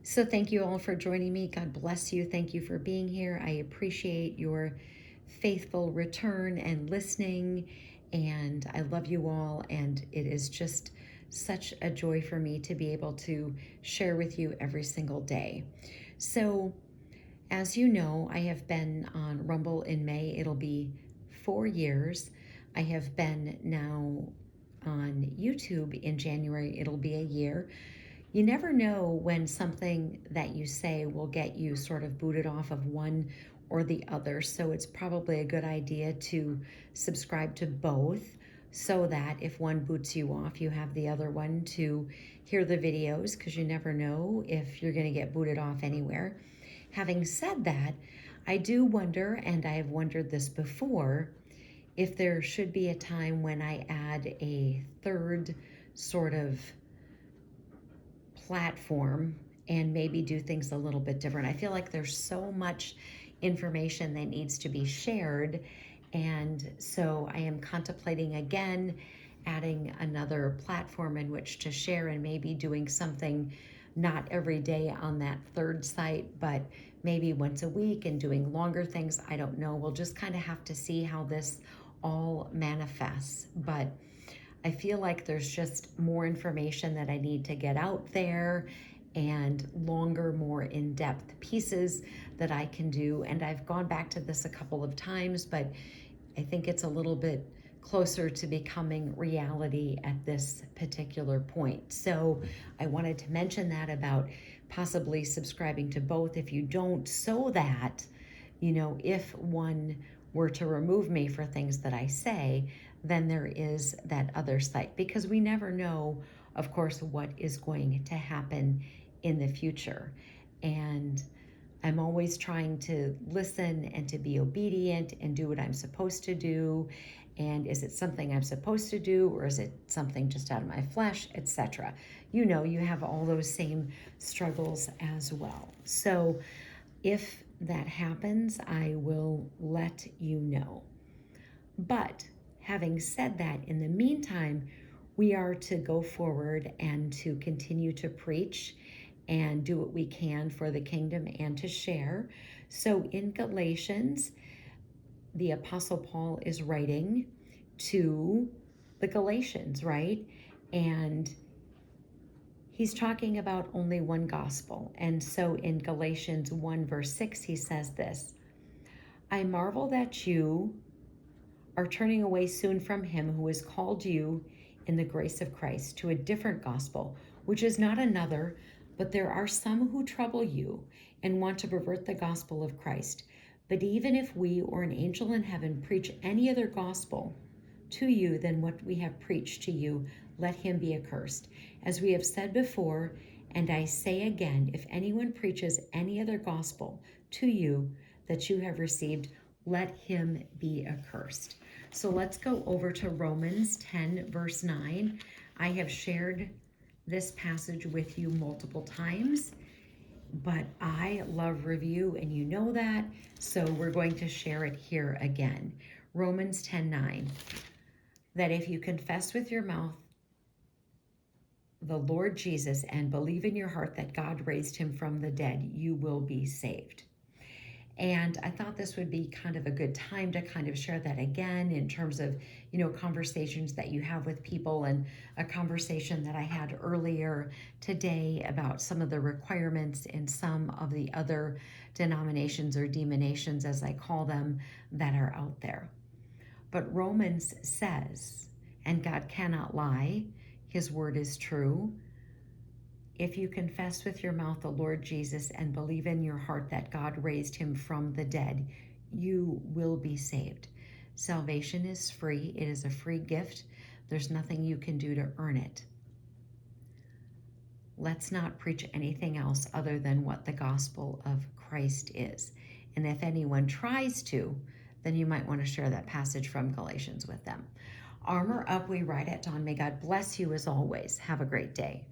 So thank you all for joining me. God bless you. Thank you for being here. I appreciate your faithful return and listening. And I love you all. And it is just such a joy for me to be able to share with you every single day. So, as you know, I have been on Rumble in May. It'll be 4 years. I have been now on YouTube in January. It'll be a year. You never know when something that you say will get you sort of booted off of one or the other. So it's probably a good idea to subscribe to both so that if one boots you off, you have the other one to hear the videos, because you never know if you're going to get booted off anywhere. Having said that, I do wonder, and I have wondered this before, if there should be a time when I add a third sort of platform and maybe do things a little bit different. I feel like there's so much information that needs to be shared. And so I am contemplating again adding another platform in which to share and maybe doing something not every day on that third site, but maybe once a week and doing longer things. I don't know. We'll just kind of have to see how this all manifests. But I feel like there's just more information that I need to get out there and longer, more in-depth pieces that I can do. And I've gone back to this a couple of times, but I think it's a little bit closer to becoming reality at this particular point. So I wanted to mention that about possibly subscribing to both if you don't, so that, if one were to remove me for things that I say, then there is that other site, because we never know, of course, what is going to happen in the future. And I'm always trying to listen and to be obedient and do what I'm supposed to do. And is it something I'm supposed to do, or is it something just out of my flesh, etc.? You have all those same struggles as well. So if that happens, I will let you know. But having said that, in the meantime, we are to go forward and to continue to preach and do what we can for the kingdom and to share. So in Galatians, the Apostle Paul is writing to the Galatians, right? And he's talking about only one gospel. And so in Galatians 1 verse 6, he says this: I marvel that you are turning away soon from him who has called you in the grace of Christ to a different gospel, which is not another, but there are some who trouble you and want to pervert the gospel of Christ. But even if we or an angel in heaven preach any other gospel to you than what we have preached to you, let him be accursed. As we have said before, and I say again, if anyone preaches any other gospel to you that you have received, let him be accursed. So let's go over to Romans 10 verse 9. I have shared this passage with you multiple times, but I love review, and you know that, so we're going to share it here again. Romans 10:9, that if you confess with your mouth the Lord Jesus and believe in your heart that God raised him from the dead, you will be saved. And I thought this would be kind of a good time to kind of share that again in terms of, conversations that you have with people, and a conversation that I had earlier today about some of the requirements in some of the other denominations, or demonations as I call them, that are out there. But Romans says, and God cannot lie, his word is true, if you confess with your mouth the Lord Jesus and believe in your heart that God raised him from the dead, you will be saved. Salvation is free. It is a free gift. There's nothing you can do to earn it. Let's not preach anything else other than what the gospel of Christ is. And if anyone tries to, then you might want to share that passage from Galatians with them. Armor up, we ride at dawn. May God bless you as always. Have a great day.